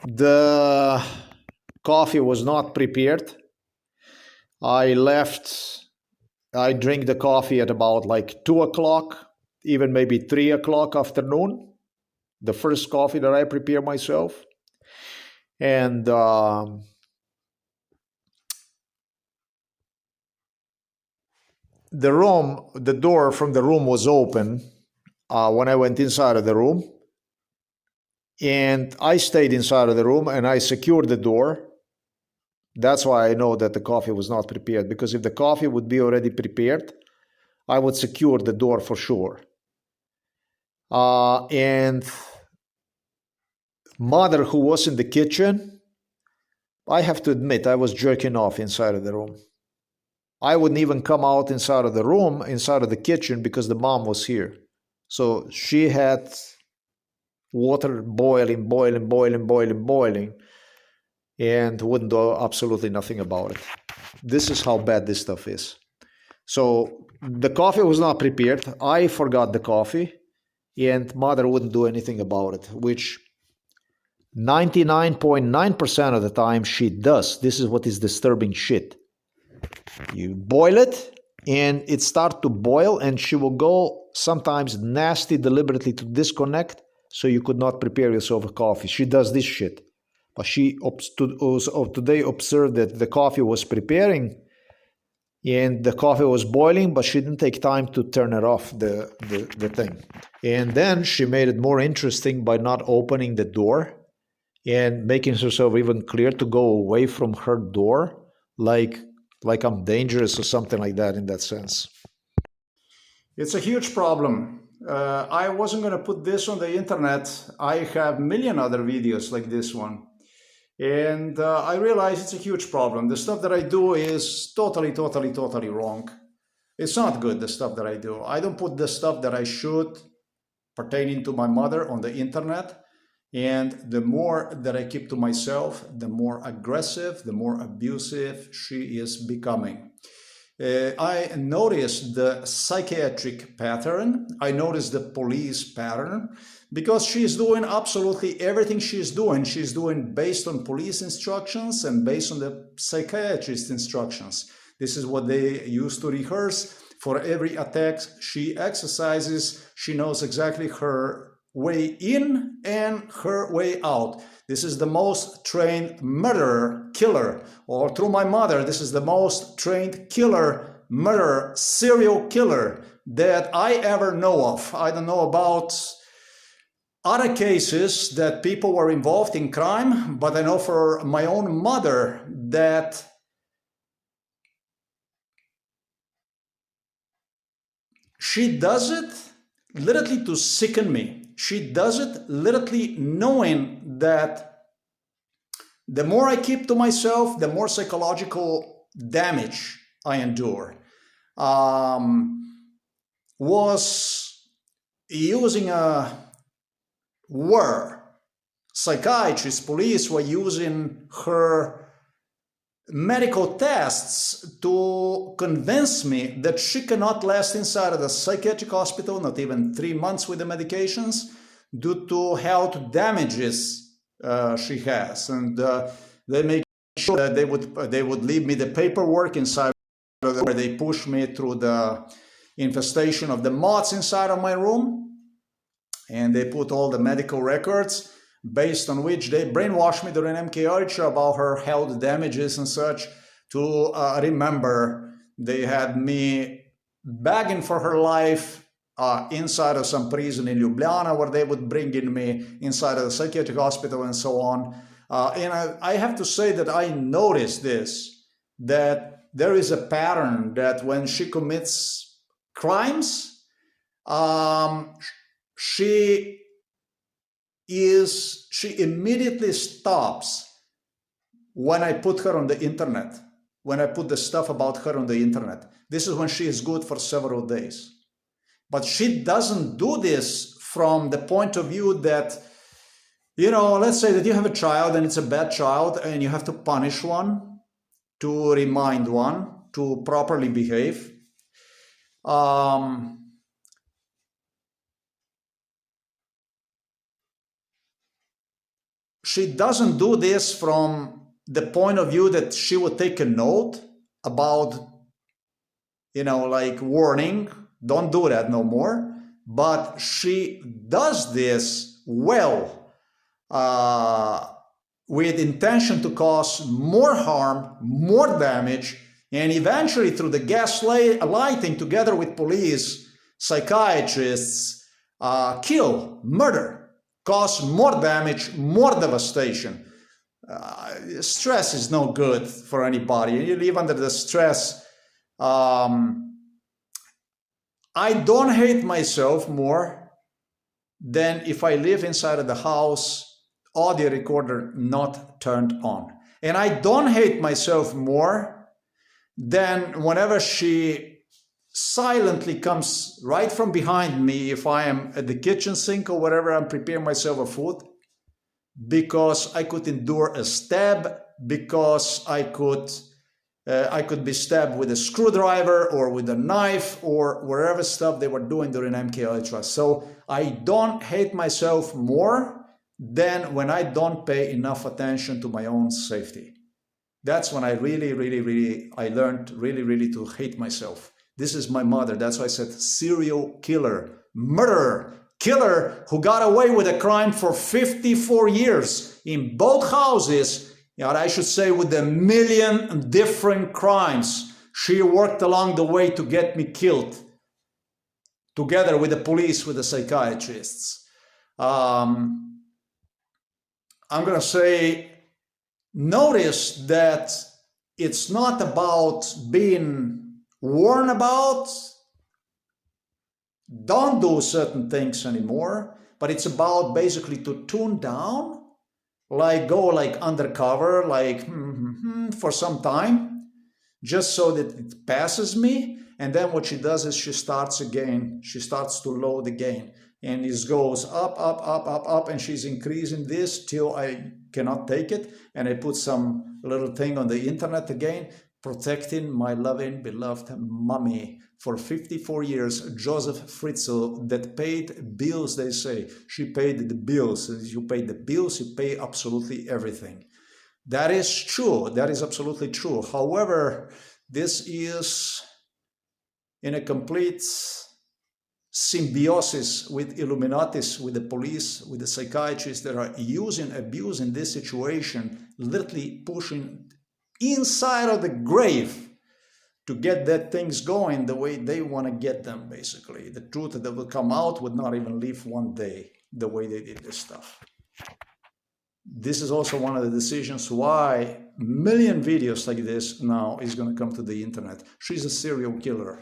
The coffee was not prepared. I drink the coffee at about like 2 o'clock, even maybe 3 o'clock afternoon. The first coffee that I prepare myself. And the door from the room was open when I went inside of the room. And I stayed inside of the room and I secured the door. That's why I know that the coffee was not prepared, because if the coffee would be already prepared, I would secure the door for sure. And mother, who was in the kitchen, I have to admit, I was jerking off inside of the room. I wouldn't even come out inside of the room, inside of the kitchen, because the mom was here. So she had water boiling, and wouldn't do absolutely nothing about it. This is how bad this stuff is. So the coffee was not prepared. I forgot the coffee, and mother wouldn't do anything about it, which 99.9% of the time she does. This is what is disturbing shit. You boil it, and it starts to boil, and she will go sometimes nasty deliberately to disconnect, so you could not prepare yourself a coffee. She does this shit. But she today observed that the coffee was preparing and the coffee was boiling, but she didn't take time to turn it off, the thing. And then she made it more interesting by not opening the door and making herself even clear to go away from her door, like I'm dangerous or something like that in that sense. It's a huge problem. I wasn't going to put this on the internet. I have a million other videos like this one. And I realize it's a huge problem. The stuff that I do is totally wrong. It's not good, the stuff that I do. I don't put the stuff that I should pertaining to my mother on the internet. And the more that I keep to myself, the more aggressive, the more abusive she is becoming. I noticed the psychiatric pattern. I noticed the police pattern, because she's doing absolutely everything she's doing based on police instructions and based on the psychiatrist instructions. This is what they used to rehearse. For every attack she exercises, she knows exactly her way in and her way out. This is the most trained murderer, killer, or through my mother, this is the most trained killer, murderer, serial killer that I ever know of. I don't know about other cases that people were involved in crime, but I know for my own mother that she does it literally to sicken me. She does it literally knowing that the more I keep to myself, the more psychological damage I endure. Was using psychiatrists, police were using her medical tests to convince me that she cannot last inside of the psychiatric hospital, not even 3 months with the medications, due to health damages she has. And they make sure that they would leave me the paperwork inside of where they push me through the infestation of the moths inside of my room, and they put all the medical records based on which they brainwashed me during MK Ultra about her health damages and such to remember. They had me begging for her life inside of some prison in Ljubljana, where they would bring in me inside of the psychiatric hospital and so on. And I have to say that I noticed this, that there is a pattern that when she commits crimes, she immediately stops when I put her on the internet, when I put the stuff about her on the internet. This is when she is good for several days. But she doesn't do this from the point of view that, you know, let's say that you have a child and it's a bad child and you have to punish one, to remind one to properly behave. she doesn't do this from the point of view that she would take a note about, like warning, don't do that no more. But she does this well, with intention to cause more harm, more damage, and eventually through the gaslighting together with police, psychiatrists, kill, murder, cause more damage, more devastation. Stress is no good for anybody. You live under the stress. I don't hate myself more than if I live inside of the house, audio recorder not turned on. And I don't hate myself more than whenever she silently comes right from behind me if I am at the kitchen sink or whatever, I'm preparing myself a food, because I could endure a stab, because I could be stabbed with a screwdriver or with a knife or whatever stuff they were doing during MK Ultra. So I don't hate myself more than when I don't pay enough attention to my own safety. That's when I I learned really to hate myself. This is my mother. That's why I said serial killer, murderer, killer who got away with a crime for 54 years in both houses. I should say with a million different crimes. She worked along the way to get me killed, together with the police, with the psychiatrists. I'm going to say, notice that it's not about being warned about, don't do certain things anymore, but it's about basically to tune down, like go like undercover, like for some time, just so that it passes me. And then what she does is she starts again. She starts to load again. And it goes up, and she's increasing this till I cannot take it. And I put some little thing on the internet again, protecting my loving, beloved mommy for 54 years, Joseph Fritzl, that paid bills, they say. She paid the bills. You pay the bills, you pay absolutely everything. That is true. That is absolutely true. However, this is in a complete symbiosis with Illuminatis, with the police, with the psychiatrists that are abusing this situation, literally pushing inside of the grave to get that things going the way they want to get them, basically. The truth that will come out would not even live one day the way they did this stuff. This is also one of the decisions why a million videos like this now is going to come to the internet. She's a serial killer.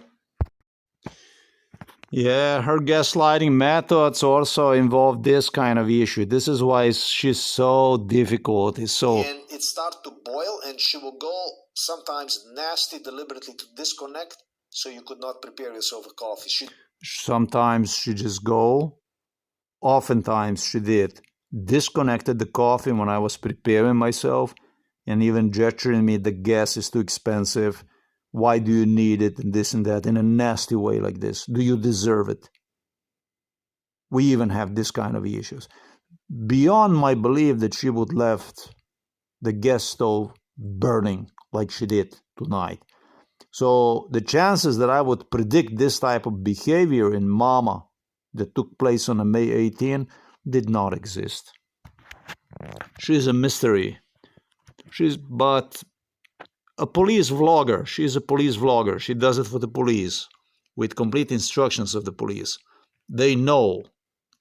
Yeah, her gaslighting methods also involve this kind of issue. This is why she's so difficult. And it starts to boil, and she will go sometimes nasty deliberately to disconnect, so you could not prepare yourself a coffee. Sometimes she just go, oftentimes she did, disconnected the coffee when I was preparing myself, and even gesturing me the gas is too expensive. Why do you need it, and this and that, in a nasty way like this? Do you deserve it? We even have this kind of issues. Beyond my belief that she would left the gas stove burning like she did tonight. So the chances that I would predict this type of behavior in Mama that took place on May 18 did not exist. She's a mystery. But a police vlogger. She's a police vlogger. She does it for the police with complete instructions of the police. They know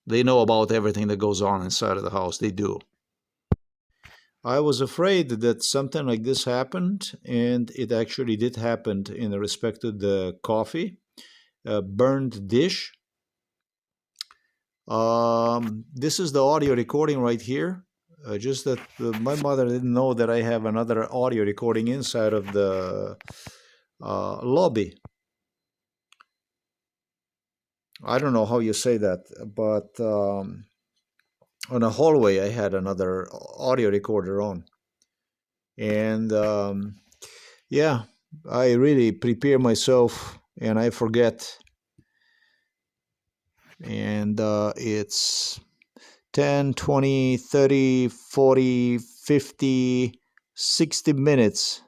about everything that goes on inside of the house. They do. I was afraid that something like this happened, and it actually did happen in respect to the coffee, burned dish. This is the audio recording right here. Just that my mother didn't know that I have another audio recording inside of the lobby. I don't know how you say that, but on a hallway I had another audio recorder on. And yeah, I really prepare myself and I forget. And it's 10, 20, 30, 40, 50, 60 minutes,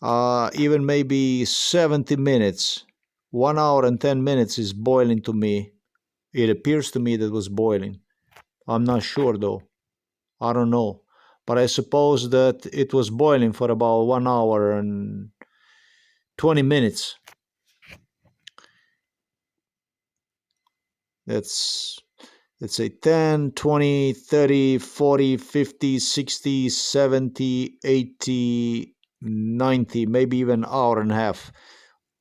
even maybe 70 minutes. 1 hour and 10 minutes is boiling to me. It appears to me that it was boiling. I'm not sure though. I don't know. But I suppose that it was boiling for about 1 hour and 20 minutes. That's, let's say 10, 20, 30, 40, 50, 60, 70, 80, 90, maybe even an hour and a half.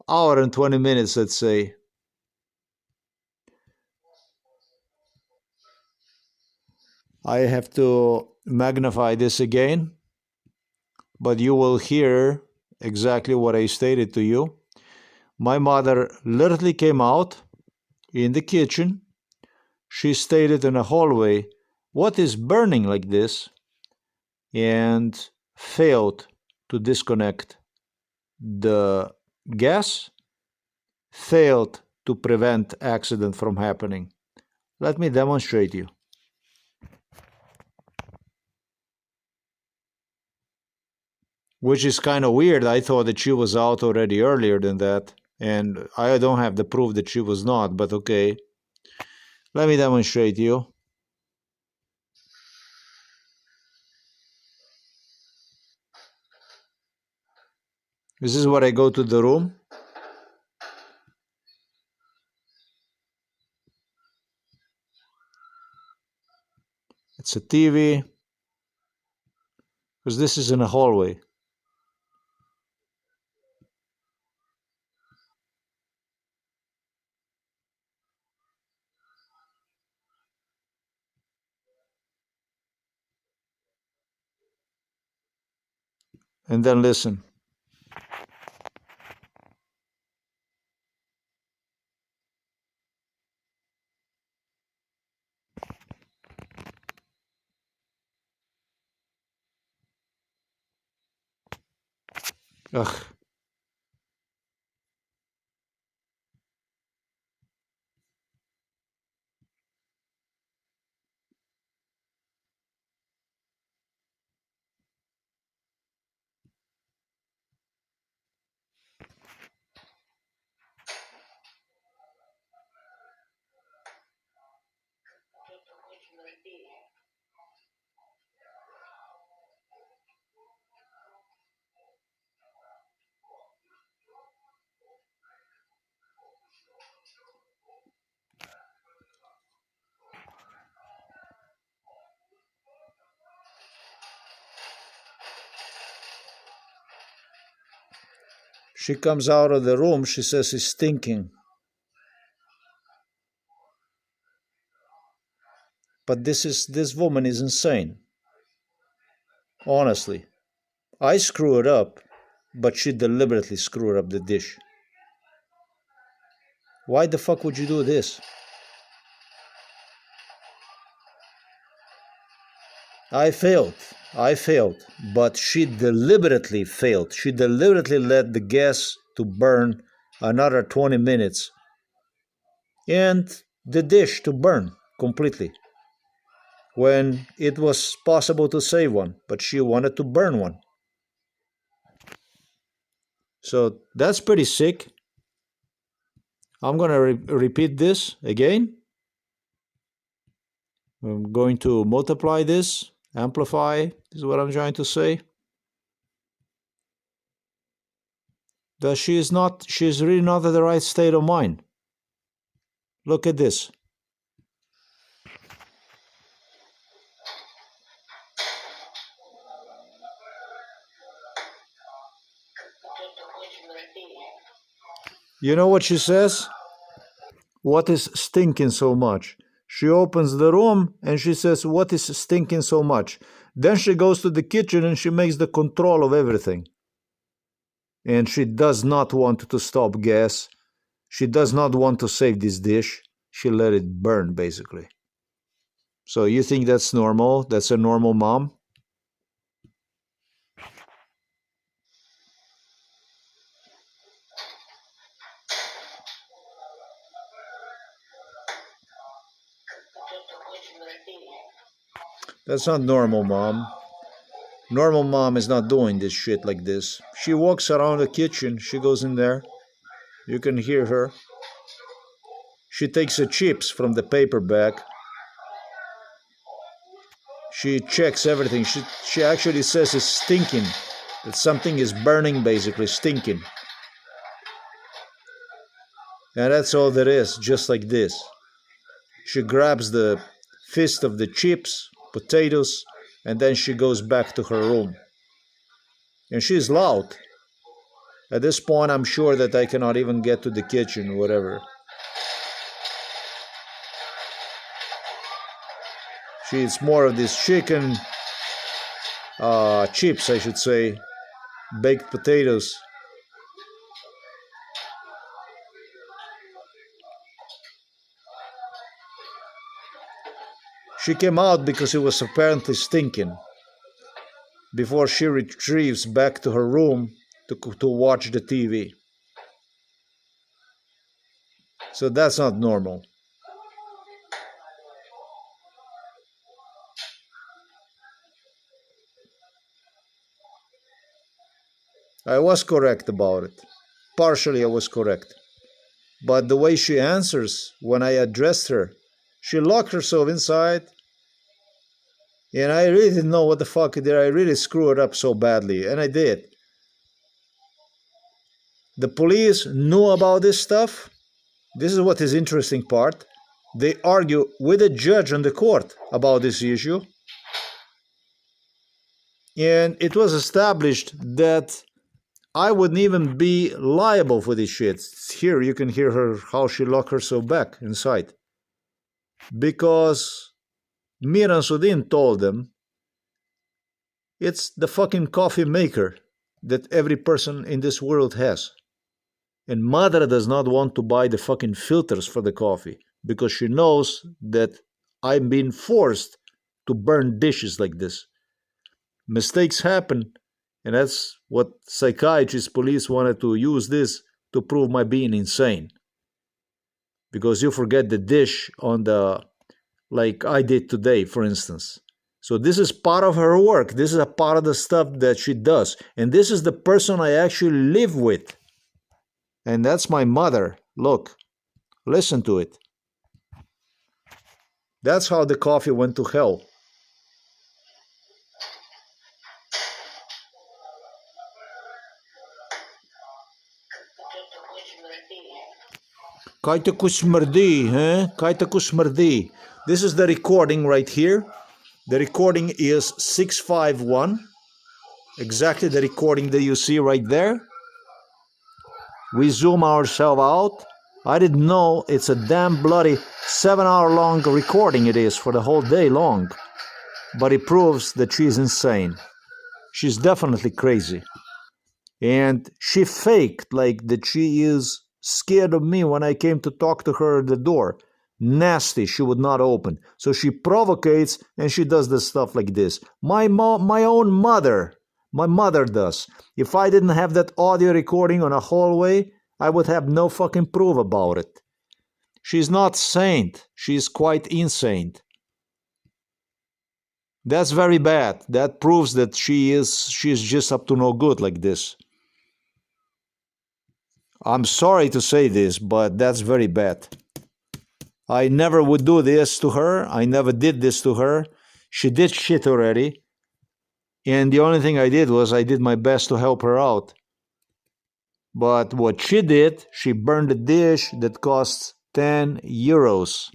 Hour and 20 minutes, let's say. I have to magnify this again, but you will hear exactly what I stated to you. My mother literally came out in the kitchen. She stated in a hallway, "What is burning like this?" and failed to disconnect the gas, failed to prevent accident from happening. Let me demonstrate you. Which is kind of weird. I thought that she was out already earlier than that, and I don't have the proof that she was not, but okay. Let me demonstrate you. This is where I go to the room. It's a TV, because this is in a hallway. And then listen. Ugh. She comes out of the room. She says it's stinking. But this woman is insane. Honestly. I screw it up, but she deliberately screwed up the dish. Why the fuck would you do this? I failed, but she deliberately failed. She deliberately let the gas to burn another 20 minutes and the dish to burn completely when it was possible to save one, but she wanted to burn one. So that's pretty sick. I'm going to repeat this again. I'm going to multiply this, amplify, is what I'm trying to say. That she is really not in the right state of mind. Look at this. You know what she says? What is stinking so much? She opens the room and she says, what is stinking so much? Then she goes to the kitchen and she makes the control of everything. And she does not want to stop gas. She does not want to save this dish. She let it burn, basically. So you think that's normal? That's a normal mom? That's not normal, Mom. Normal mom is not doing this shit like this. She walks around the kitchen. She goes in there. You can hear her. She takes the chips from the paper bag. She checks everything. She actually says it's stinking. That something is burning, basically, stinking. And that's all there is, just like this. She grabs the fist of the chips, potatoes, and then she goes back to her room. And she's loud. At this point, I'm sure that I cannot even get to the kitchen, whatever. She eats more of this chicken, chips, I should say, baked potatoes. She came out because it was apparently stinking before she retrieves back to her room to watch the TV. So that's not normal. I was correct about it. Partially I was correct. But the way she answers when I addressed her, she locked herself inside. And I really didn't know what the fuck did I really screw it up so badly. And I did. The police knew about this stuff. This is what is interesting part. They argue with a judge on the court about this issue. And it was established that I wouldn't even be liable for this shit. Here you can hear her how she locked herself back inside. Because Miran Sudin told them it's the fucking coffee maker that every person in this world has. And Mother does not want to buy the fucking filters for the coffee because she knows that I'm being forced to burn dishes like this. Mistakes happen, and that's what psychiatrists, police wanted to use this to prove my being insane. Because you forget the dish on the, like I did today, for instance. So this is part of her work. This is a part of the stuff that she does. And this is the person I actually live with. And that's my mother. Look, listen to it. That's how the coffee went to hell. Kaita kusmardi, huh? Kaita kusmardi. This is the recording right here. The recording is 651. Exactly the recording that you see right there. We zoom ourselves out. I didn't know it's a damn bloody 7-hour long recording it is for the whole day long. But it proves that she's insane. She's definitely crazy. And she faked like that she is scared of me when I came to talk to her at the door. Nasty, she would not open. So she provocates and she does this stuff like this. My own mother. My mother does. If I didn't have that audio recording on a hallway, I would have no fucking proof about it. She's not saint. She's quite insane. That's very bad. That proves that she's just up to no good like this. I'm sorry to say this, but that's very bad. I never would do this to her. I never did this to her. She did shit already. And the only thing I did was I did my best to help her out. But what she did, she burned a dish that costs 10 euros.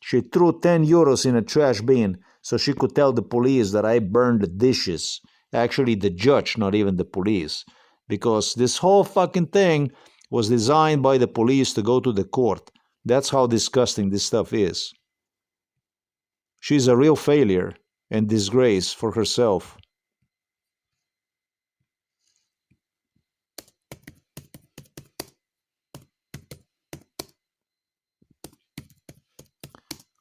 She threw 10 euros in a trash bin so she could tell the police that I burned the dishes. Actually, the judge, not even the police. Because this whole fucking thing was designed by the police to go to the court. That's how disgusting this stuff is. She's a real failure and disgrace for herself.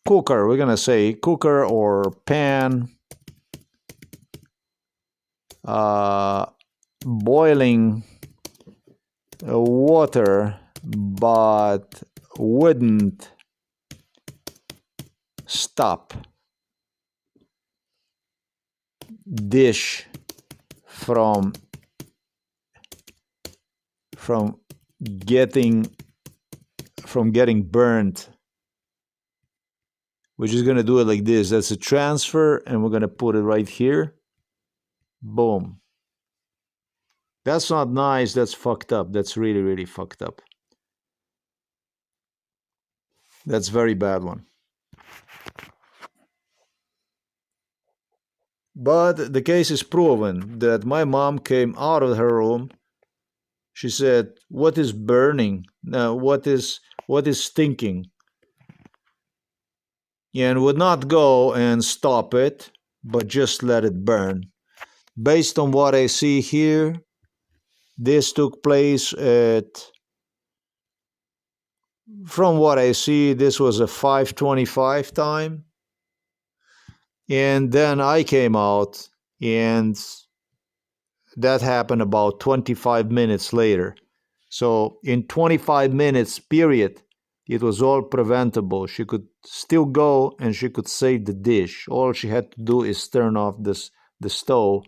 Cooker, we're gonna say cooker or pan. Boiling water, but wouldn't stop. dish from getting burnt. We're just going to do it like this. That's a transfer, and we're going to put it right here. Boom. That's not nice. That's fucked up. That's really, really fucked up. That's a very bad one. But the case is proven that my mom came out of her room. She said, "What is burning? Now, what is stinking?" And would not go and stop it, but just let it burn. Based on what I see here, this took place from what I see, this was a 5:25 time. And then I came out, and that happened about 25 minutes later. So in 25 minutes period, it was all preventable. She could still go and she could save the dish. All she had to do is turn off the stove,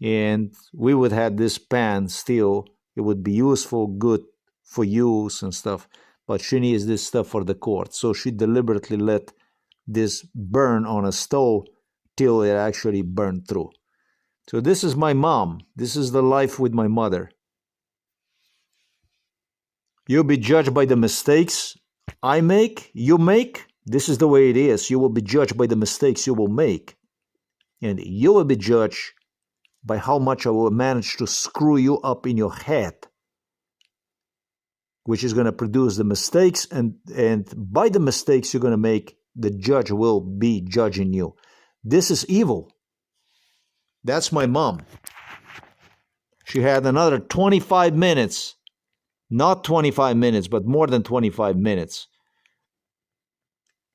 and we would have this pan still. It would be useful, good for use and stuff, but she needs this stuff for the court. So she deliberately let this burn on a stove till it actually burned through. So this is my mom. This is the life with my mother. You'll be judged by the mistakes I make, you make. This is the way it is. You will be judged by the mistakes you will make. And you will be judged by how much I will manage to screw you up in your head, which is going to produce the mistakes. And by the mistakes you're going to make, the judge will be judging you. This is evil. That's my mom. She had another 25 minutes. Not 25 minutes, but more than 25 minutes.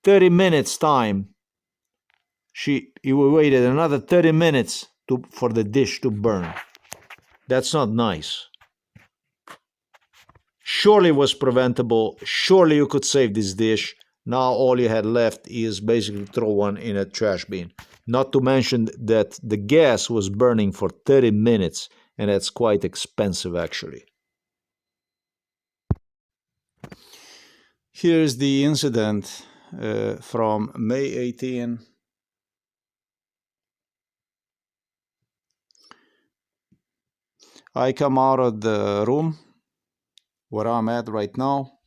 30 minutes time. She waited another 30 minutes for the dish to burn. That's not nice. Surely it was preventable. Surely you could save this dish. Now all you had left is basically throw one in a trash bin. Not to mention that the gas was burning for 30 minutes, and that's quite expensive actually. Here's the incident from May 18. I come out of the room where I'm at right now.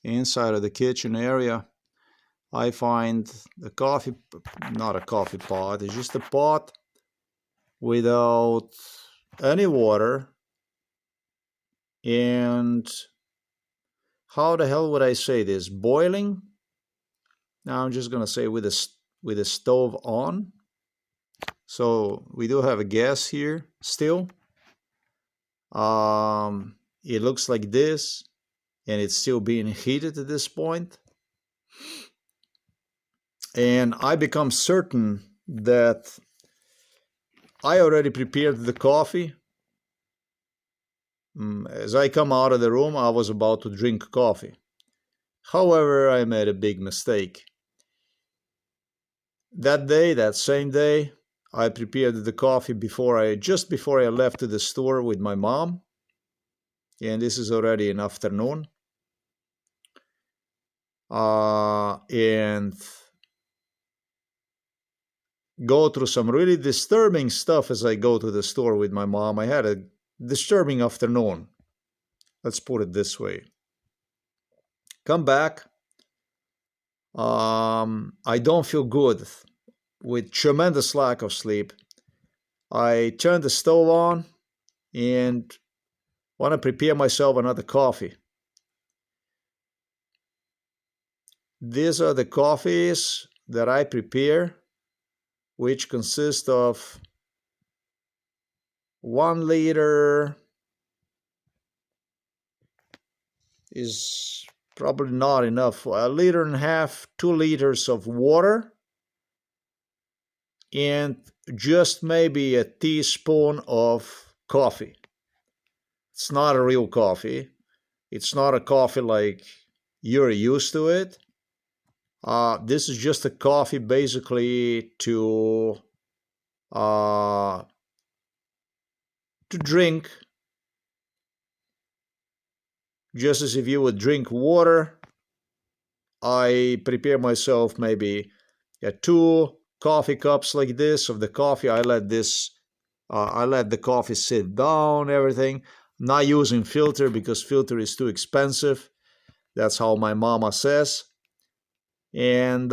Inside of the kitchen area, I find a coffee, not a coffee pot, it's just a pot without any water. And how the hell would I say this? Boiling? Now I'm just going to say with a stove on. So we do have a gas here still. It looks like this, and it's still being heated at this point. And I become certain that I already prepared the coffee. As I come out of the room, I was about to drink coffee. However, I made a big mistake. That day, that same day, I prepared the coffee just before I left to the store with my mom. And this is already in afternoon. And go through some really disturbing stuff as I go to the store with my mom. I had a disturbing afternoon. Let's put it this way. Come back. I don't feel good, with tremendous lack of sleep. I turn the stove on and want to prepare myself another coffee. These are the coffees that I prepare, which consist of 1 liter is probably not enough. 1.5 liters, 2 liters of water, and just maybe a teaspoon of coffee. It's not a real coffee. It's not a coffee like you're used to it. This is just a coffee basically to to drink, just as if you would drink water. I prepare myself maybe 2 coffee cups like this of the coffee. I let the coffee sit down, everything. Not using filter because filter is too expensive. That's how my mama says. And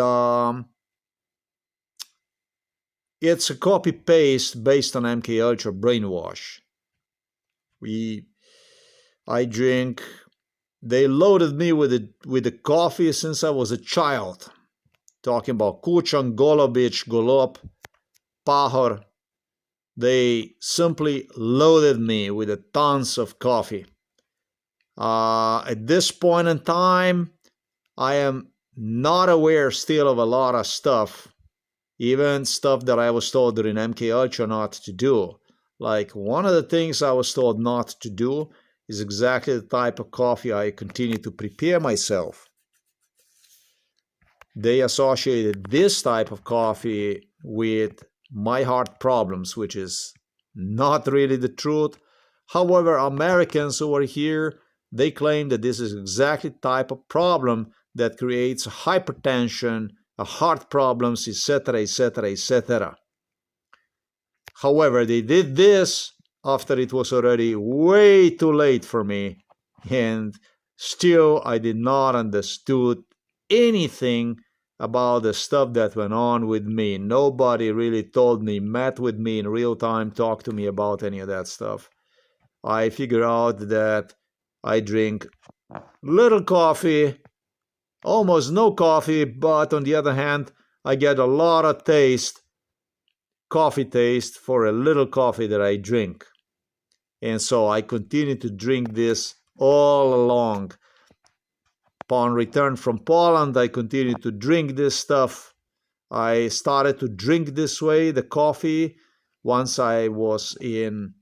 it's a copy paste based on MK Ultra brainwash. I drink. They loaded me with the coffee since I was a child. Talking about Kuchan, Golobic, Golob, Pahor. They simply loaded me with tons of coffee. At this point in time, I am not aware still of a lot of stuff, even stuff that I was told during MK Ultra not to do. Like one of the things I was told not to do is exactly the type of coffee I continue to prepare myself. They associated this type of coffee with my heart problems, which is not really the truth. However, Americans over here, they claim that this is exactly the type of problem that creates hypertension, heart problems, etc., etc., etc. However, they did this after it was already way too late for me, and still I did not understood anything about the stuff that went on with me. Nobody really told me, met with me in real time, talked to me about any of that stuff. I figure out that I drink little coffee, almost no coffee, but on the other hand, I get a lot of coffee taste for a little coffee that I drink. And so I continue to drink this all along. Upon return from Poland, I continued to drink this stuff. I started to drink this way, the coffee, once I was in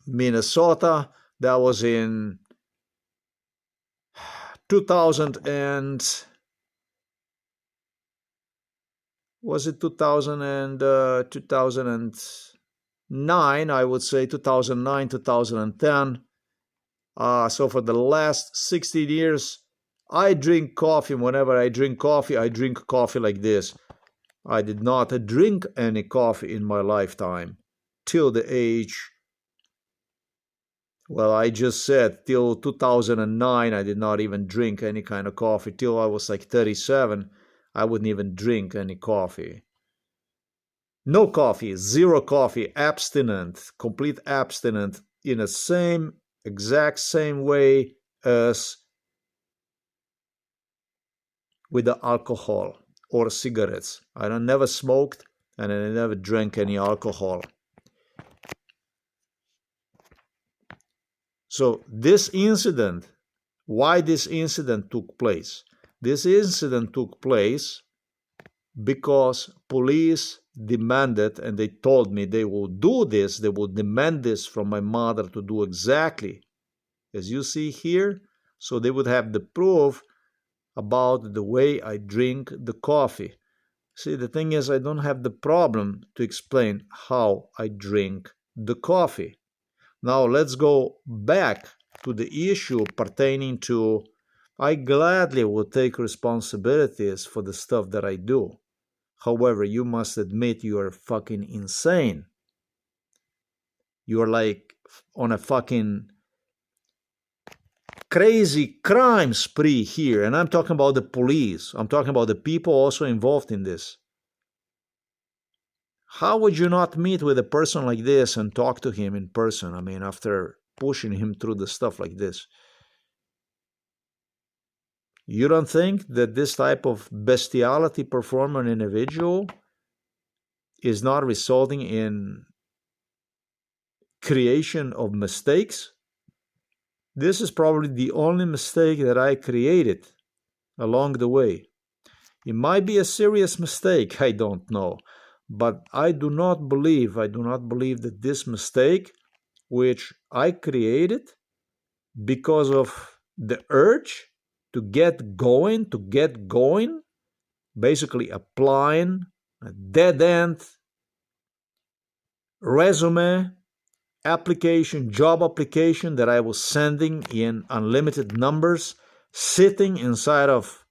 Minnesota. That was in 2000 and was it 2000 and 2009? I would say 2009, 2010. So for the last 16 years, I drink coffee. Whenever I drink coffee like this. I did not drink any coffee in my lifetime till the age, well, I just said till 2009, I did not even drink any kind of coffee. Till I was like 37, I wouldn't even drink any coffee. No coffee, zero coffee, abstinent, complete abstinent in the exact same way as with the alcohol or cigarettes. I never smoked and I never drank any alcohol. So this incident, why this incident took place? This incident took place because police demanded, and they told me they will do this, they will demand this from my mother to do exactly as you see here, so they would have the proof about the way I drink the coffee. See, the thing is, I don't have the problem to explain how I drink the coffee. Now let's go back to the issue pertaining to I gladly would take responsibilities for the stuff that I do. However, you must admit you are fucking insane. You are like on a fucking crazy crime spree here. And I'm talking about the police. I'm talking about the people also involved in this. How would you not meet with a person like this and talk to him in person? I mean, after pushing him through the stuff like this. You don't think that this type of bestiality performed on an individual is not resulting in creation of mistakes? This is probably the only mistake that I created along the way. It might be a serious mistake, I don't know. But I do not believe that this mistake, which I created because of the urge to get going, basically applying a dead end resume application, job application that I was sending in unlimited numbers, sitting inside of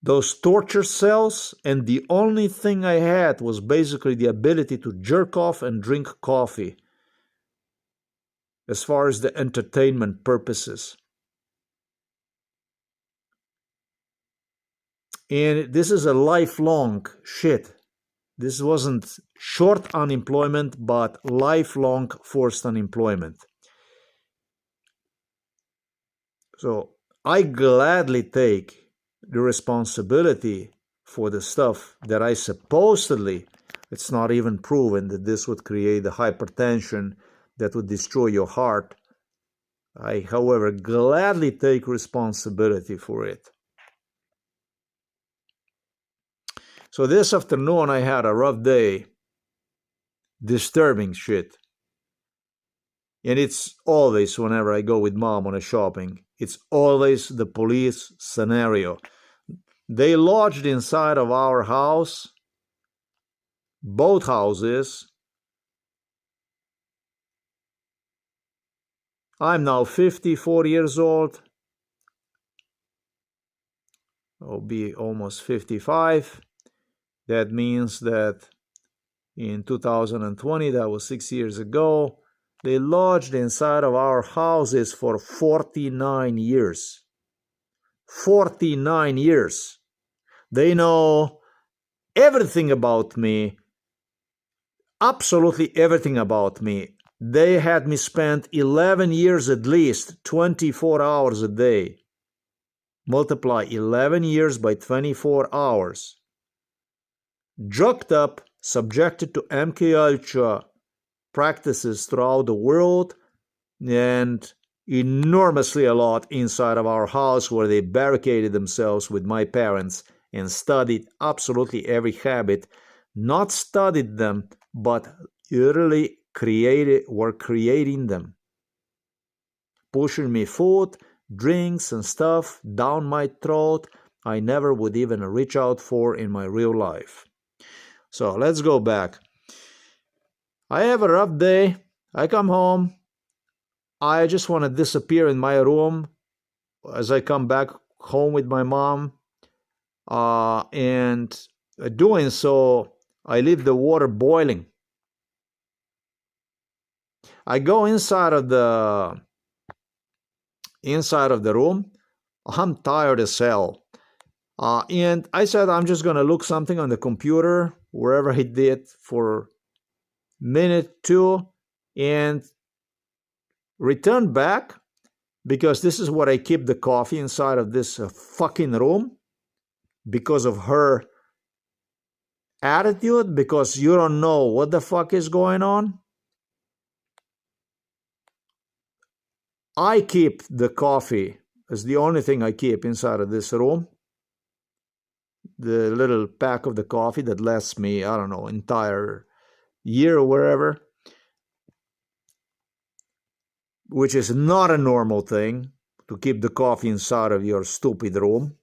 those torture cells, and the only thing I had was basically the ability to jerk off and drink coffee as far as the entertainment purposes. And this is a lifelong shit. This wasn't short unemployment, but lifelong forced unemployment. So I gladly take the responsibility for the stuff that I supposedly, it's not even proven that this would create the hypertension that would destroy your heart. I, however, gladly take responsibility for it. So this afternoon I had a rough day, disturbing shit. And it's always whenever I go with mom on a shopping, it's always the police scenario. They lodged inside of our house, both houses. I'm now 54 years old. I'll be almost 55. That means that in 2020, that was 6 years ago, they lodged inside of our houses for 49 years. 49 years. They know everything about me, absolutely everything about me. They had me spend 11 years at least, 24 hours a day. Multiply 11 years by 24 hours. Drugged up, subjected to MKUltra practices throughout the world, and enormously a lot inside of our house where they barricaded themselves with my parents and studied absolutely every habit, not studied them, but literally were creating them. Pushing me food, drinks and stuff down my throat I never would even reach out for in my real life. So let's go back. I have a rough day. I come home. I just want to disappear in my room as I come back home with my mom. And doing so, I leave the water boiling. I go inside of the room. I'm tired as hell. And I said, I'm just going to look something on the computer, wherever I did, for a minute, two, and return back, because this is what I keep the coffee inside of this fucking room, because of her attitude, because you don't know what the fuck is going on. I keep the coffee as the only thing I keep inside of this room. The little pack of the coffee that lasts me, I don't know, entire year or wherever, which is not a normal thing to keep the coffee inside of your stupid room.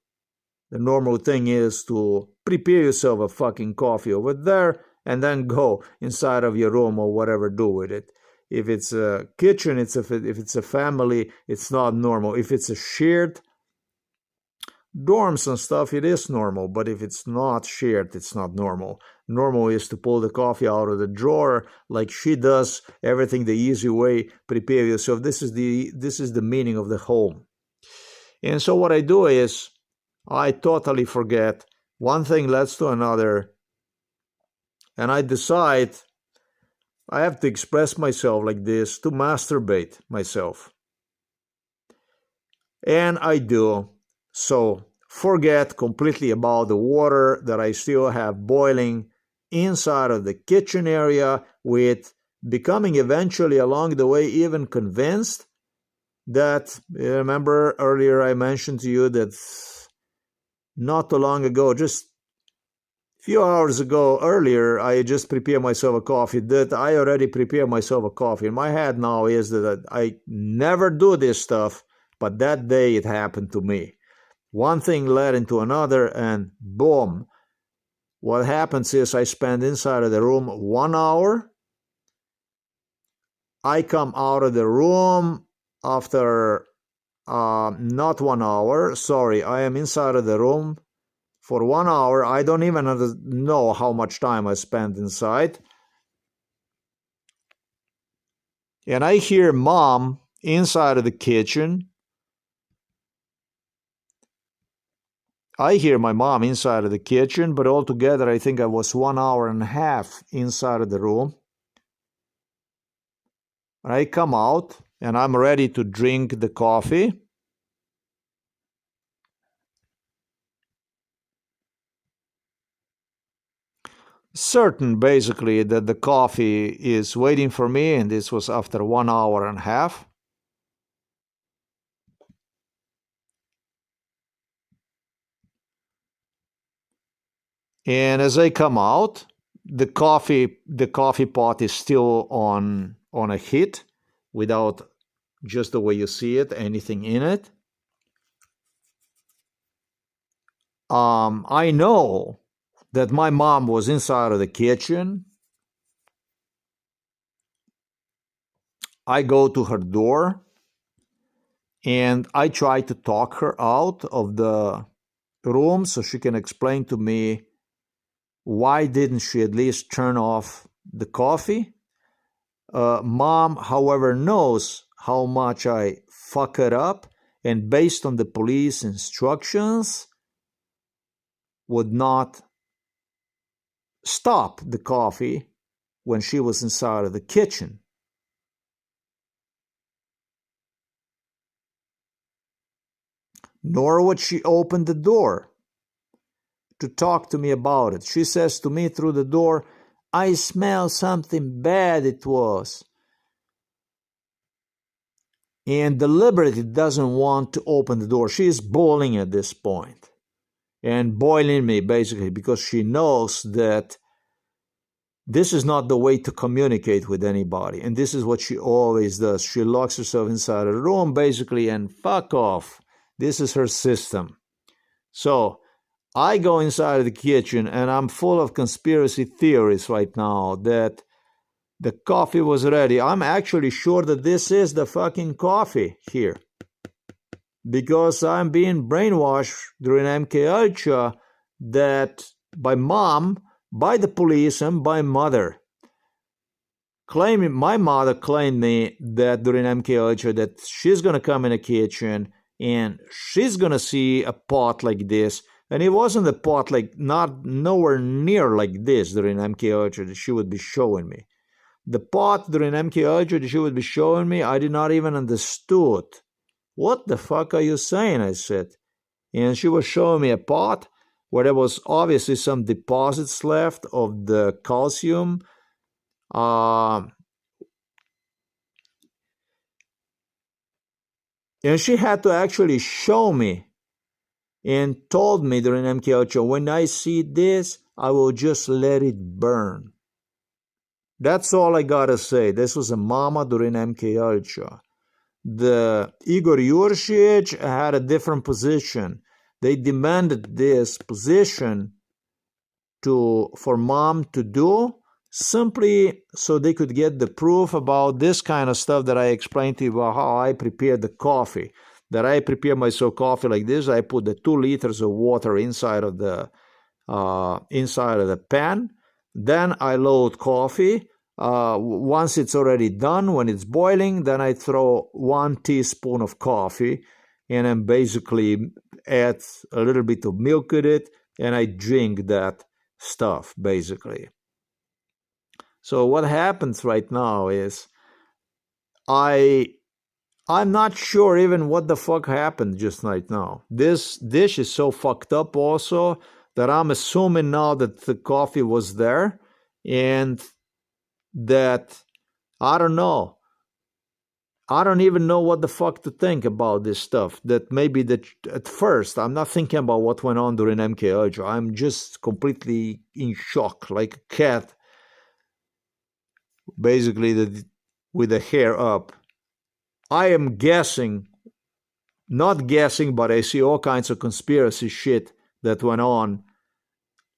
The normal thing is to prepare yourself a fucking coffee over there and then go inside of your room or whatever, do with it. If it's a kitchen, if it's a family, it's not normal. If it's a shared dorms and stuff, it is normal. But if it's not shared, it's not normal. Normal is to pull the coffee out of the drawer like she does, everything the easy way, prepare yourself. This is the meaning of the home. And so what I do is I totally forget. One thing leads to another. And I decide I have to express myself like this, to masturbate myself. And I do. So forget completely about the water that I still have boiling inside of the kitchen area, with becoming eventually along the way even convinced that, remember earlier I mentioned to you that not too long ago, just a few hours ago earlier, I just prepared myself a coffee. That I already prepared myself a coffee. In my head now is that I never do this stuff, but that day it happened to me. One thing led into another, and boom, what happens is I spend inside of the room 1 hour. I come out of the room after not 1 hour. Sorry, I am inside of the room for 1 hour. I don't even know how much time I spent inside. And I hear mom inside of the kitchen. I hear my mom inside of the kitchen, but altogether I think I was 1 hour and a half inside of the room. I come out and I'm ready to drink the coffee. Certain basically that the coffee is waiting for me, and this was after 1 hour and a half. And as I come out, the coffee pot is still on a heat, without, just the way you see it, anything in it. I know that my mom was inside of the kitchen. I go to her door and I try to talk her out of the room so she can explain to me why didn't she at least turn off the coffee. Mom, however, knows how much I fuck it up, and based on the police instructions, would not stop the coffee when she was inside of the kitchen. Nor would she open the door to talk to me about it. She says to me through the door, "I smell something bad it was." And deliberately doesn't want to open the door. She is bawling at this point and boiling me basically because she knows that this is not the way to communicate with anybody. And this is what she always does. She locks herself inside a room basically and fuck off. This is her system. So I go inside the kitchen and I'm full of conspiracy theories right now that the coffee was ready. I'm actually sure that this is the fucking coffee here, because I'm being brainwashed during MK Ultra that by mom, by the police, and by mother. My mother claimed me that during MK Ultra that she's gonna come in the kitchen and she's gonna see a pot like this. And it wasn't a pot like nowhere near like this during MK Ultra that she would be showing me. The pot during MK Ultra that she would be showing me, I did not even understood. What the fuck are you saying? I said. And she was showing me a pot where there was obviously some deposits left of the calcium. And she had to actually show me and told me during MK Ultra, when I see this, I will just let it burn. That's all I gotta say. This was a mama during MK Ultra. The Igor Yurcic had a different position. They demanded this position for mom to do simply so they could get the proof about this kind of stuff that I explained to you about how I prepare the coffee. That I prepare myself coffee like this. I put the 2 liters of water inside of the pan. Then I load coffee. Once it's already done, when it's boiling, then I throw 1 teaspoon of coffee and then basically add a little bit of milk with it, and I drink that stuff basically. So what happens right now is I'm not sure even what the fuck happened just right now. This dish is so fucked up also that I'm assuming now that the coffee was there and that, I don't know. I don't even know what the fuck to think about this stuff. That maybe that at first, I'm not thinking about what went on during MK Ultra. I'm just completely in shock, like a cat, basically with the hair up. I am guessing, not guessing, but I see all kinds of conspiracy shit that went on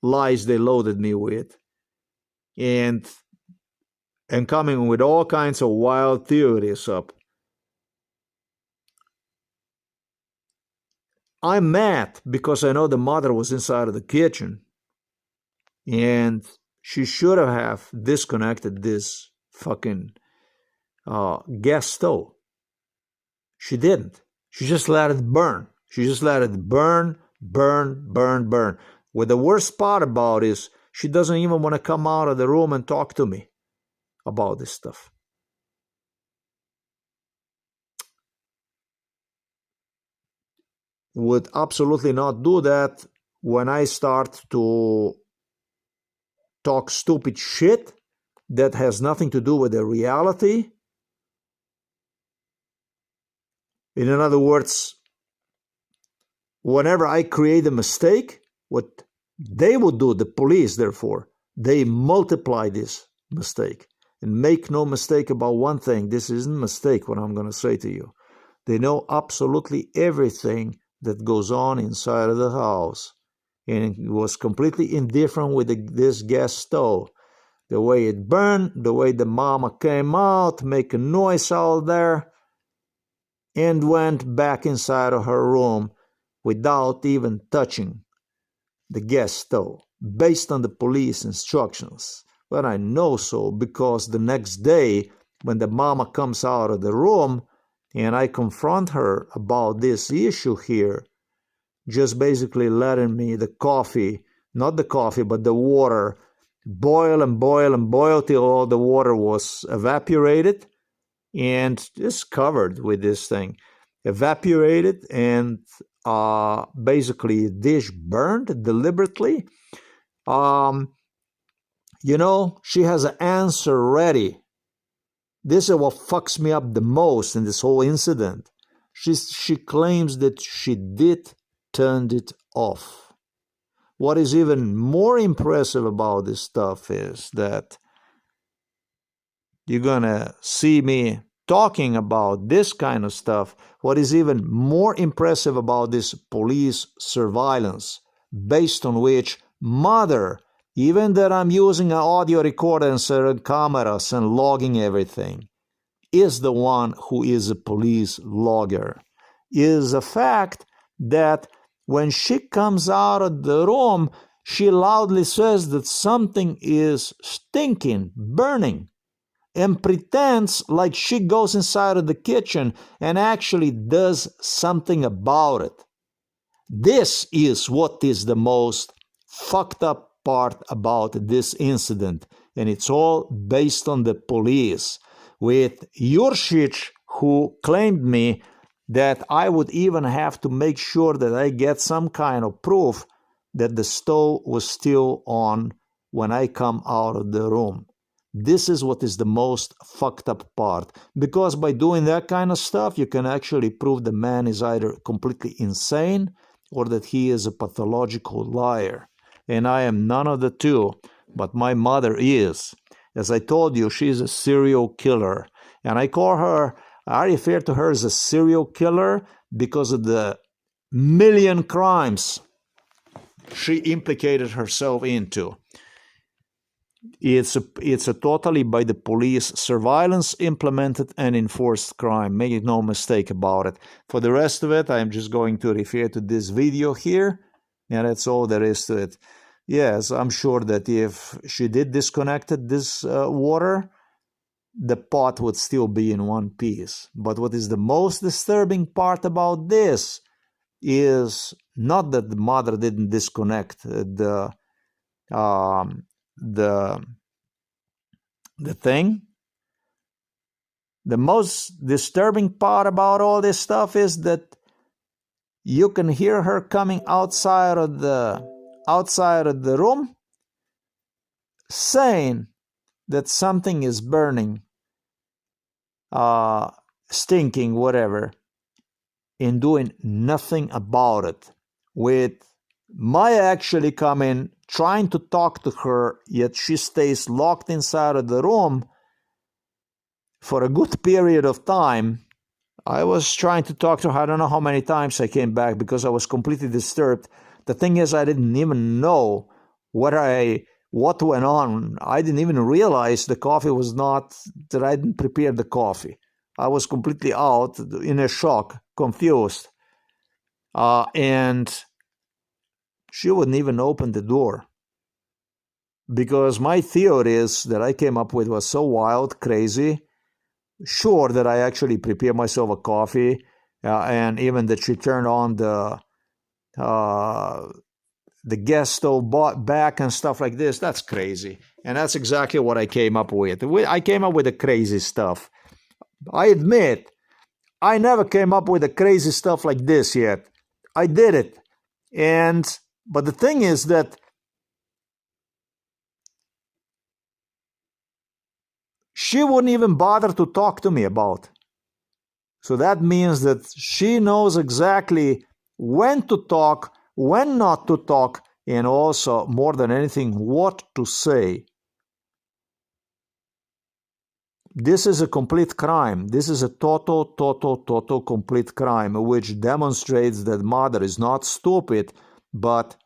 lies they loaded me with, and coming with all kinds of wild theories up. I'm mad because I know the mother was inside of the kitchen, and she should have disconnected this fucking gas stove. She didn't. She just let it burn. She just let it burn. What the worst part about is she doesn't even want to come out of the room and talk to me about this stuff. Would absolutely not do that when I start to talk stupid shit that has nothing to do with the reality. In other words, whenever I create a mistake, what they would do, the police, therefore, they multiply this mistake. And make no mistake about one thing, this isn't a mistake what I'm going to say to you. They know absolutely everything that goes on inside of the house. And it was completely indifferent with this gas stove. The way it burned, the way the mama came out, making noise out there, and went back inside of her room without even touching the gas stove, based on the police instructions. But I know so because the next day, when the mama comes out of the room and I confront her about this issue here, just basically letting me the coffee, not the coffee, but the water, boil and boil and boil till all the water was evaporated and just covered with this thing. Evaporated and basically dish burned deliberately. She has an answer ready. This is what fucks me up the most in this whole incident. She claims that she did turn it off. What is even more impressive about this stuff is that you're gonna see me talking about this kind of stuff. What is even more impressive about this police surveillance, based on which mother, even that I'm using an audio recorder and certain cameras and logging everything, is the one who is a police logger, is the fact that when she comes out of the room, she loudly says that something is stinking, burning, and pretends like she goes inside of the kitchen and actually does something about it. This is what is the most fucked up part about this incident, and it's all based on the police, with Jurcic, who claimed me that I would even have to make sure that I get some kind of proof that the stove was still on when I come out of the room. This is what is the most fucked up part, because by doing that kind of stuff, you can actually prove the man is either completely insane or that he is a pathological liar. And I am none of the two, but my mother is. As I told you, she's a serial killer. And I refer to her as a serial killer because of the million crimes she implicated herself into. It's a totally by the police surveillance implemented and enforced crime. Make no mistake about it. For the rest of it, I'm just going to refer to this video here, and that's all there is to it. Yes, I'm sure that if she did disconnect this water, the pot would still be in one piece. But what is the most disturbing part about this is not that the mother didn't disconnect the thing. The most disturbing part about all this stuff is that you can hear her coming outside of the room saying that something is burning, stinking, whatever, and doing nothing about it. With Maya actually coming, trying to talk to her, yet she stays locked inside of the room for a good period of time. I was trying to talk to her. I don't know how many times I came back because I was completely disturbed. The thing is, I didn't even know what went on. I didn't even realize the coffee was not, that I didn't prepare the coffee. I was completely out, in a shock, confused. And she wouldn't even open the door. Because my theories that I came up with was so wild, crazy. Sure that I actually prepared myself a coffee, and even that she turned on the gas stove back and stuff like this. That's crazy. And that's exactly what I came up with. I came up with the crazy stuff. I admit, I never came up with the crazy stuff like this yet. I did it. But the thing is that she wouldn't even bother to talk to me about. So that means that she knows exactly when to talk, when not to talk, and also, more than anything, what to say. This is a complete crime. This is a total complete crime, which demonstrates that mother is not stupid, but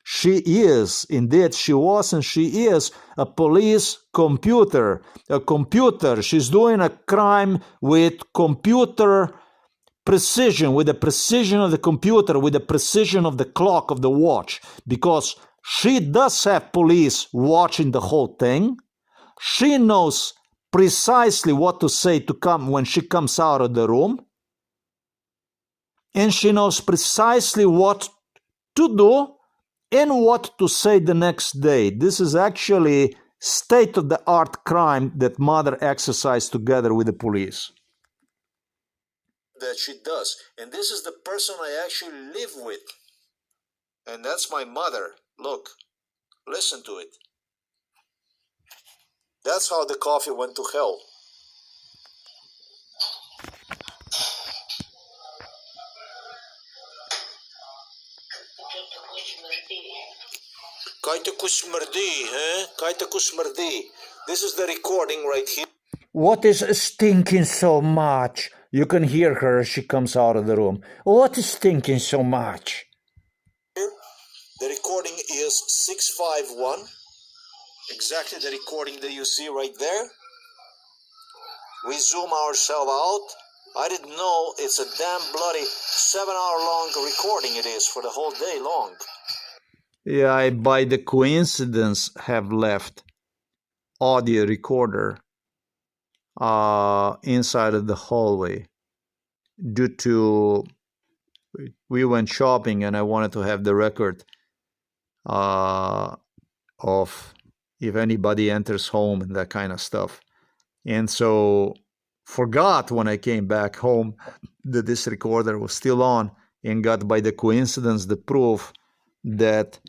she is, indeed, she was and she is a police computer. A computer. She's doing a crime with computer precision, with the precision of the computer, with the precision of the clock of the watch, because she does have police watching the whole thing. She knows precisely what to say to come when she comes out of the room, and she knows precisely what to do and what to say the next day. This is actually state-of-the-art crime that mother exercised together with the police. That she does. And this is the person I actually live with. And that's my mother. Look, listen to it. That's how the coffee went to hell. This is the recording right here. What is stinking so much? You can hear her as she comes out of the room. What is stinking so much? The recording is 651. Exactly the recording that you see right there. We zoom ourselves out. I didn't know it's a damn bloody 7-hour-long recording it is for the whole day long. Yeah, I by the coincidence have left audio recorder inside of the hallway due to we went shopping and I wanted to have the record of if anybody enters home and that kind of stuff. And so forgot when I came back home that this recorder was still on, and got by the coincidence the proof that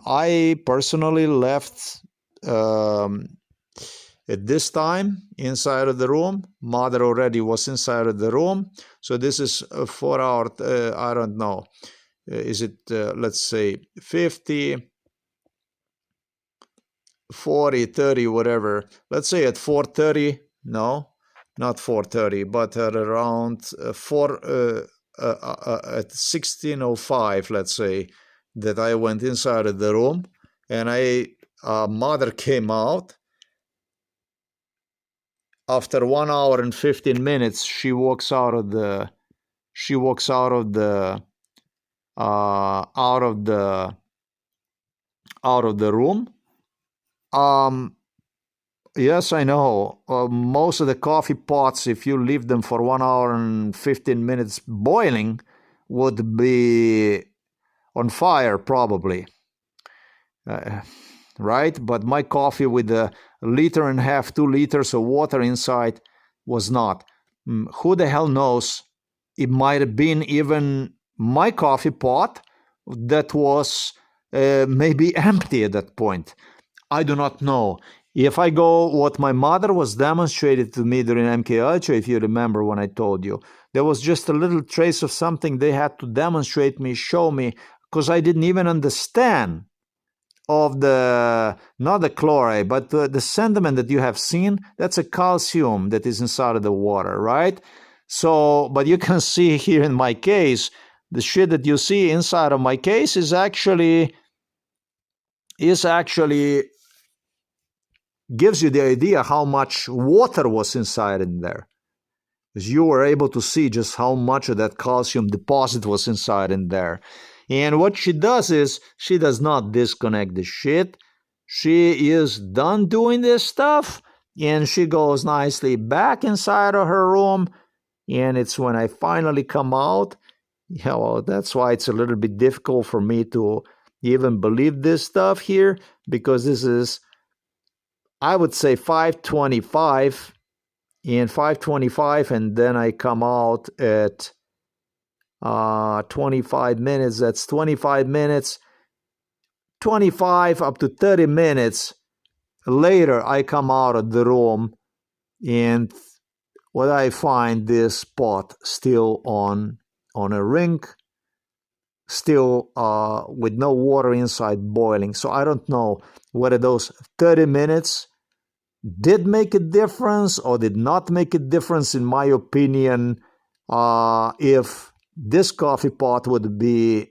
I personally left at this time inside of the room. Mother already was inside of the room. So this is a 4 hour, I don't know, is it, let's say 50, 40, 30, whatever. Let's say at 4:30, no, not 4:30, but at around at 16:05, let's say, that I went inside of the room, and mother came out. After 1 hour and 15 minutes, she walks out of the room. Yes, I know. Most of the coffee pots, if you leave them for 1 hour and 15 minutes boiling, would be on fire, probably. Right? But my coffee with a 1.5 liters, 2 liters of water inside was not. Who the hell knows? It might have been even my coffee pot that was maybe empty at that point. I do not know. If I go what my mother was demonstrated to me during MK Ultra, if you remember when I told you, there was just a little trace of something they had to demonstrate me, show me, because I didn't even understand of not the chloride, but the sediment that you have seen. That's a calcium that is inside of the water, right? So, but you can see here in my case, the shit that you see inside of my case is actually is actually gives you the idea how much water was inside in there. Because you were able to see just how much of that calcium deposit was inside in there. And what she does is she does not disconnect the shit. She is done doing this stuff and she goes nicely back inside of her room. And it's when I finally come out. Yeah, well, that's why it's a little bit difficult for me to even believe this stuff here, because this is, I would say, 5:25 and 5:25, and then I come out at 25 minutes. That's 25 minutes, 25 up to 30 minutes later, I come out of the room, and what I find, this pot still on a ring, still with no water inside, boiling. So I don't know whether those 30 minutes did make a difference or did not make a difference. In my opinion, if this coffee pot would be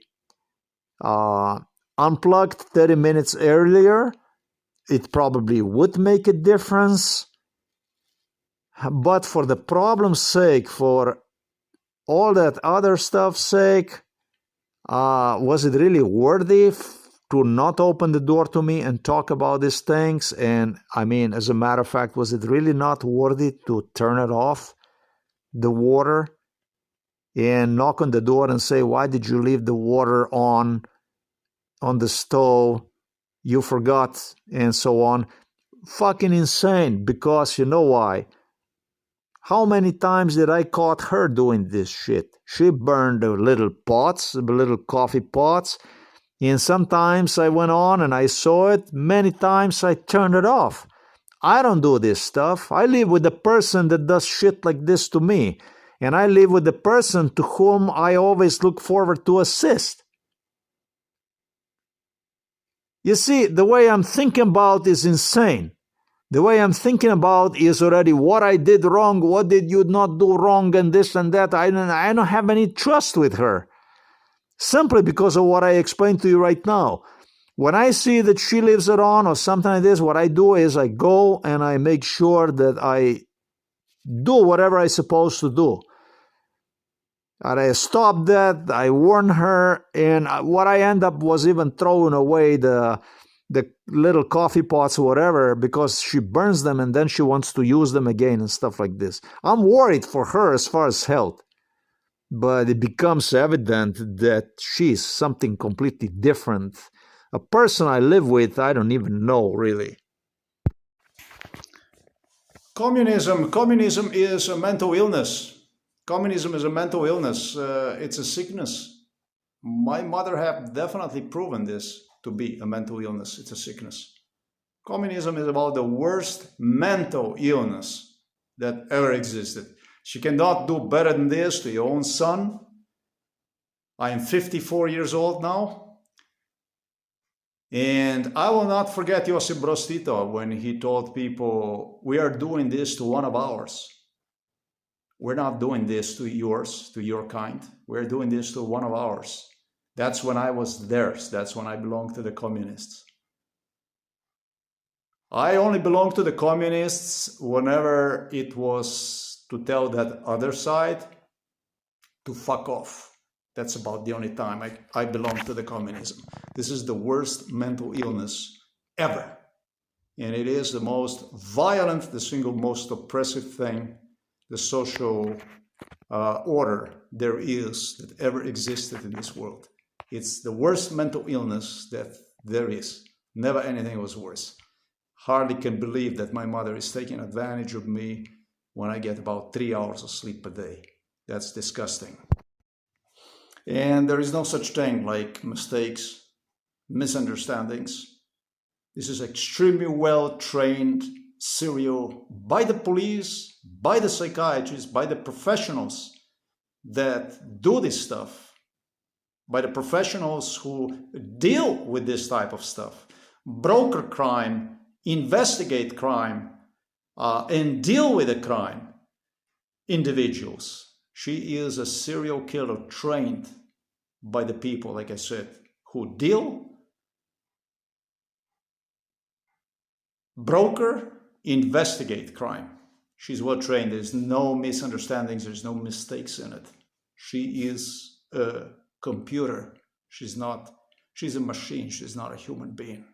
unplugged 30 minutes earlier, it probably would make a difference. But for the problem's sake, for all that other stuff's sake, was it really worthy to not open the door to me and talk about these things? And I mean, as a matter of fact, was it really not worthy to turn it off, the water, and knock on the door and say, why did you leave the water on the stove? You forgot, and so on. Fucking insane, because you know why? How many times did I caught her doing this shit? She burned the little pots, the little coffee pots, and sometimes I went on and I saw it. Many times I turned it off. I don't do this stuff. I live with the person that does shit like this to me, and I live with the person to whom I always look forward to assist. You see, the way I'm thinking about is insane. The way I'm thinking about is already what I did wrong, what did you not do wrong, and this and that. I don't have any trust with her. Simply because of what I explained to you right now. When I see that she leaves it on or something like this, what I do is I go and I make sure that I do whatever I'm supposed to do. And I stop that, I warn her, and what I end up was even throwing away the little coffee pots or whatever, because she burns them and then she wants to use them again and stuff like this. I'm worried for her as far as health, but it becomes evident that she's something completely different. A person I live with, I don't even know, really. Communism is a mental illness. Communism is a mental illness. It's a sickness. My mother have definitely proven this to be a mental illness. It's a sickness. Communism is about the worst mental illness that ever existed. She cannot do better than this to your own son. I am 54 years old now. And I will not forget Josip Broz Tito when he told people, we are doing this to one of ours. We're not doing this to yours, to your kind. We're doing this to one of ours. That's when I was theirs. That's when I belonged to the communists. I only belonged to the communists whenever it was to tell that other side to fuck off. That's about the only time I belonged to the communism. This is the worst mental illness ever. And it is the most violent, the single most oppressive thing, the social order there is that ever existed in this world. It's the worst mental illness that there is. Never anything was worse. Hardly can believe that my mother is taking advantage of me when I get about 3 hours of sleep a day. That's disgusting. And there is no such thing like mistakes, misunderstandings. This is extremely well-trained serial by the police, by the psychiatrists, by the professionals that do this stuff, by the professionals who deal with this type of stuff, broker crime, investigate crime, and deal with the crime, individuals. She is a serial killer trained by the people, like I said, who deal Broker, investigate crime. She's well trained. There's no misunderstandings. There's no mistakes in it. She is a computer. She's a machine. She's not a human being.